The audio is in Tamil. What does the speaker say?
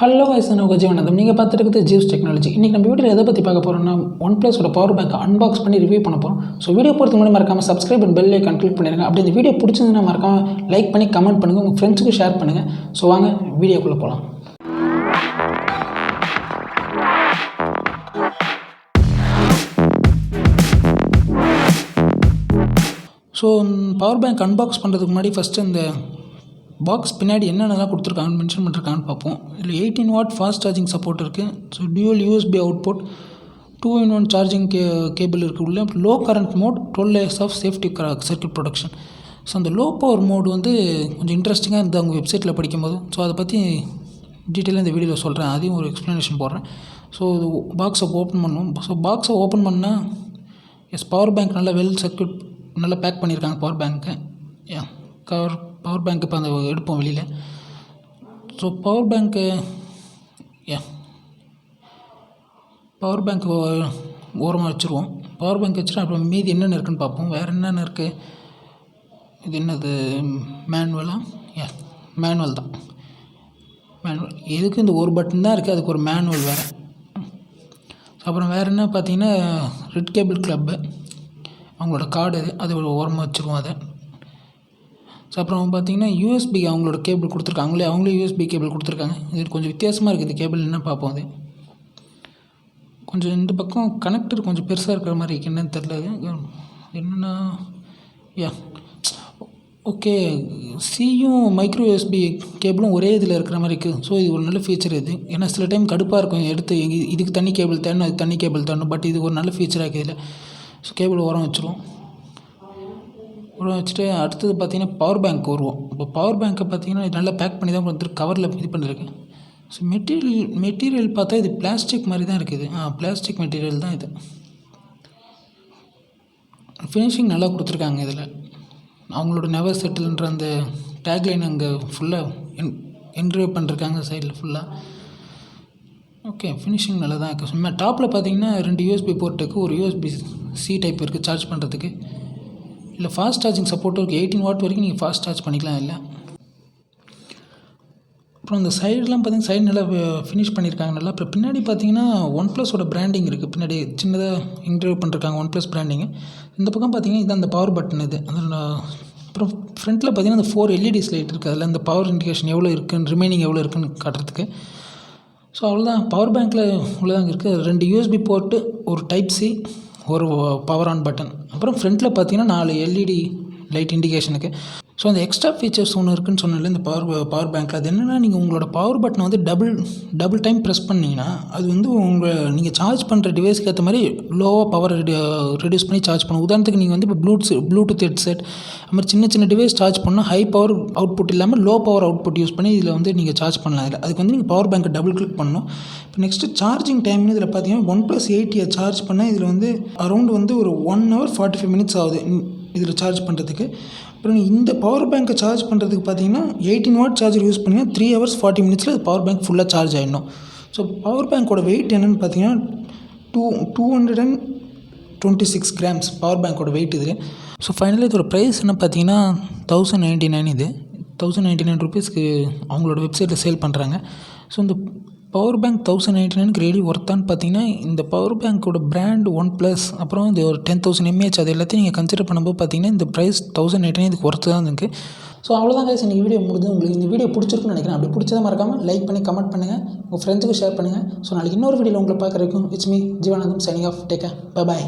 ஹலோ guys, நான் உங்கள் ஜீவனந்தம். நீங்கள் பார்த்துட்டு இருக்கிறது ஜீவ்ஸ் டெக்னாலஜி. இன்றைக்கி நம்ம வீடியோவில் எதை பற்றி பார்க்க போகிறோம்னா OnePlusோட பவர் பேங்க் அன்பாக்ஸ் பண்ணி ரிவ்யூ பண்ண போகிறோம். ஸோ வீடியோ பொறுத்த முன்னாடி மறக்காமல் subscribe and bell icon click பண்ணிடுங்க. அப்படி இந்த வீடியோ பிடிச்சிருந்தா மறக்காமல் லைக் பண்ணி கமெண்ட் பண்ணுங்கள், உங்கள் ஃப்ரெண்ட்ஸுக்கு ஷேர் பண்ணுங்கள். ஸோ வாங்க வீடியோக்குள்ளே போகலாம். ஸோ பவர் பேங்க் அன்பாக்ஸ் பண்ணுறதுக்கு முன்னாடி ஃபஸ்ட்டு இந்த பாக்ஸ் பின்னாடி என்னென்னலாம் கொடுத்துருக்காங்கன்னு மென்ஷன் பண்ணிருக்காங்கன்னு பார்ப்போம். இதில் 18 வாட் ஃபாஸ்ட் சார்ஜிங் சப்போர்ட் இருக்குது. So dual USB output, 2-in-1 charging cable இருக்குது. உள்ள low current mode, 12 layers of safety circuit protection. So அந்த லோ பவர் மோடு வந்து கொஞ்சம் இன்ட்ரெஸ்டிங்காக இருந்தது அவங்க வெப்சைட்டில் படிக்கும்போது. ஸோ அதை பற்றி டீட்டெயிலாக இந்த வீடியோவில் சொல்கிறேன், அதையும் ஒரு எக்ஸ்ப்ளனேஷன் போடுறேன். ஸோ பாக்ஸை ஓப்பன் பண்ணுவோம். ஸோ பாக்ஸை ஓப்பன் பண்ணால் பவர் பேங்க் நல்லா வெல் சர்க்யூட் நல்லா பேக் பண்ணியிருக்காங்க. பவர் பேங்க்கு பவர் பேங்க் இப்போ அந்த எடுப்போம் வெளியில். ஸோ பவர் பேங்க்கு ஓரமாக வச்சுருவோம். பவர் பேங்க் வச்சுட்டு அப்புறம் மீதி என்னென்ன இருக்குதுன்னு பார்ப்போம். வேறு என்னென்ன இருக்குது? இது என்னது, மேனுவல் தான். மேனுவல் எதுக்கு இந்த ஒரு பட்டன் தான் இருக்குது, அதுக்கு ஒரு மேனுவல் வேறு. அப்புறம் வேறு என்ன பார்த்தீங்கன்னா, ரெட் கேபிள் கிளப்பு அவங்களோட கார்டு, அது ஓரமாக வச்சுருவோம் அதை. ஸோ அப்புறம் பார்த்திங்கன்னா யூஎஸ்பி அவங்களோட கேபிள் கொடுத்துருக்காங்க. அவங்களே யூஎஸ்பி கேபிள் கொடுத்துருக்காங்க. இது கொஞ்சம் வித்தியாசமாக இருக்குது. இந்த கேபிள் என்ன பார்ப்போம். அது கொஞ்சம் இந்த பக்கம் கனெக்டர் கொஞ்சம் பெருசாக இருக்கிற மாதிரி இருக்குது. என்னன்னு தெரில. என்னென்னா ஓகே, சியும் மைக்ரோ யூஎஸ்பி கேபிளும் ஒரே இதில் இருக்கிற மாதிரி இருக்குது. ஸோ இது ஒரு நல்ல ஃபீச்சர் இது. ஏன்னா சில டைம் கடுப்பாக இருக்கும், எடுத்து இதுக்கு தனி கேபிள் தேடணும், அதுக்கு தனி கேபிள் தேடணும். பட் இது ஒரு நல்ல ஃபீச்சராக இருக்குது இதில். ஸோ கேபிள் ஓரம் வச்சுருவோம். வச்சுட்டு அடுத்தது பார்த்திங்கன்னா பவர் பேங்க் வருவோம். இப்போ பவர் பேங்க்கை பார்த்திங்கன்னா நல்லா பேக் பண்ணி தான் கொடுத்துருக்கு, கவரில் இது பண்ணியிருக்கேன். ஸோ மெட்டீரியல் பார்த்தா இது பிளாஸ்டிக் மாதிரி தான் இருக்குது. பிளாஸ்டிக் மெட்டீரியல் தான் இது. ஃபினிஷிங் நல்லா கொடுத்துருக்காங்க. இதில் அவங்களோட நெவர் செட்டில்ன்ற அந்த டேக்லைன் அங்கே ஃபுல்லாக என்க்ரேவ் பண்ணிருக்காங்க சைடில் ஃபுல்லாக. ஓகே, ஃபினிஷிங் நல்லா தான் இருக்குது. சும்மா டாப்பில் பார்த்தீங்கன்னா 2 யூஎஸ்பி போர்ட்டுக்கு, ஒரு USB-C டைப் இருக்குது சார்ஜ் பண்ணுறதுக்கு. இல்லை ஃபாஸ்ட் சார்ஜிங் சப்போர்ட்டும் இருக்குது. 18 வாட் வரைக்கும் நீங்கள் ஃபாஸ்ட் சார்ஜ் பண்ணிக்கலாம். இல்லை அப்புறம் இந்த சைடெலாம் பார்த்தீங்கன்னா சைடு நல்லா ஃபினிஷ் பண்ணியிருக்காங்க நல்லா. அப்புறம் பின்னாடி பார்த்தீங்கன்னா OnePlusோட பிராண்டிங் இருக்குது. பின்னாடி சின்னதாக இன்டர்வியூ பண்ணிருக்காங்க OnePlus பிராண்டிங்கு. இந்த பக்கம் பார்த்தீங்கன்னா இது அந்த பவர் பட்டன் இது. அதில் அப்புறம் ஃப்ரண்ட்டில் பார்த்தீங்கன்னா அந்த 4 LEDs லைட் இருக்குது. அதில் அந்த பவர் இண்டிகேஷன் எவ்வளோ இருக்குன்னு, ரிமைனிங் எவ்வளோ இருக்குன்னு காட்டுறதுக்கு. ஸோ அவ்வளோதான். பவர் பேங்க்கில் உள்ளதாங்க இருக்குது. 2 USB போர்ட்டு, ஒரு Type-C, ஒரு பவர் ஆன் பட்டன். அப்புறம் ஃப்ரண்ட்டில் பார்த்தீங்கன்னா 4 LED லைட் இண்டிகேஷனுக்கு. ஸோ அந்த எக்ஸ்ட்ரா ஃபீச்சர்ஸ் ஒன்று இருக்குதுன்னு சொன்னால இந்த பவர் பேங்க்கில். அது என்னென்னா, நீங்கள் உங்களோட பவர் பட்டனை வந்து டபுள் டைம் ப்ரெஸ் பண்ணிங்கன்னா அது வந்து நீங்கள் சார்ஜ் பண்ணுற டிவைஸ்க்கு ஏற்ற மாதிரி லோவாக பவர் ரெடியூஸ் பண்ணி சார்ஜ் பண்ணும். உதாரணத்துக்கு நீங்கள் வந்து இப்போ ப்ளூடூத் ஹெட்செட் அது மாதிரி சின்ன டிவைஸ் சார்ஜ் பண்ணால் ஹை பவர் அவுட்புட் இல்லாமல் லோ பவர் அவுட்புட் யூஸ் பண்ணி இதில் வந்து நீங்கள் சார்ஜ் பண்ணலாம். இல்லை அதுக்கு வந்து நீங்கள் பவர் பேங்க்கை டபுள் கிளிக் பண்ணணும். இப்போ நெக்ஸ்ட்டு சார்ஜிங் டைம்னு இதில் பார்த்தீங்கன்னா OnePlus 8 சார்ஜ் பண்ணால் இதில் வந்து அரௌண்ட் வந்து ஒரு 1 hour 45 minutes ஆகுது இதில் சார்ஜ் பண்ணுறதுக்கு. அப்புறம் இந்த பவர் பேங்க்கை சார்ஜ் பண்ணுறதுக்கு பார்த்தீங்கன்னா 18 வாட் சார்ஜர் யூஸ் பண்ணிங்கன்னா 3 hours 40 minutes பவர் பேங்க் ஃபுல்லாக சார்ஜ் ஆகிடணும். ஸோ பவர் பேங்க்கோட வெயிட் என்னென்னு பார்த்தீங்கன்னா 226 grams பவர் பேங்க்கோட வெயிட் இது. ஸோ ஃபைனலி இதோட ப்ரைஸ் என்ன பார்த்தீங்கன்னா 1099. இது 1099 rupeesக்கு அவங்களோட வெப்சைட்டில் சேல் பண்ணுறாங்க. ஸோ இந்த பவர் பேங்க் 1099க்கு ரெடி ஒர்த்தான்னு பார்த்தீங்கன்னா இந்த பவர் பேங்க்கோட பிராண்ட் OnePlus, அப்புறம் இது ஒரு 10,000 mAh, அது எல்லாத்தையும் நீங்கள் கன்சிடர் பண்ணும்போது பார்த்தீங்கன்னா இந்த ப்ரைஸ் 1099 இதுக்கு ஒர்த்து தான் இருக்குது. ஸோ அவ்வளோதான் guys, இன்றைக்கி வீடியோ முடிஞ்சு. உங்களுக்கு இந்த வீடியோ பிடிச்சிருக்குன்னு நினைக்கிறேன். அப்படி பிடிச்சதை மறக்காமல் லைக் பண்ணி கமெண்ட் பண்ணுங்கள், உங்கள் ஃப்ரெண்ட்ஸுக்கு ஷேர் பண்ணுங்கள். ஸோ நாளைக்கு இன்னொரு வீடியோவில் உங்களை பார்க்குறதுக்கும் it's me Jeevanandam signing off. Take care, bye bye.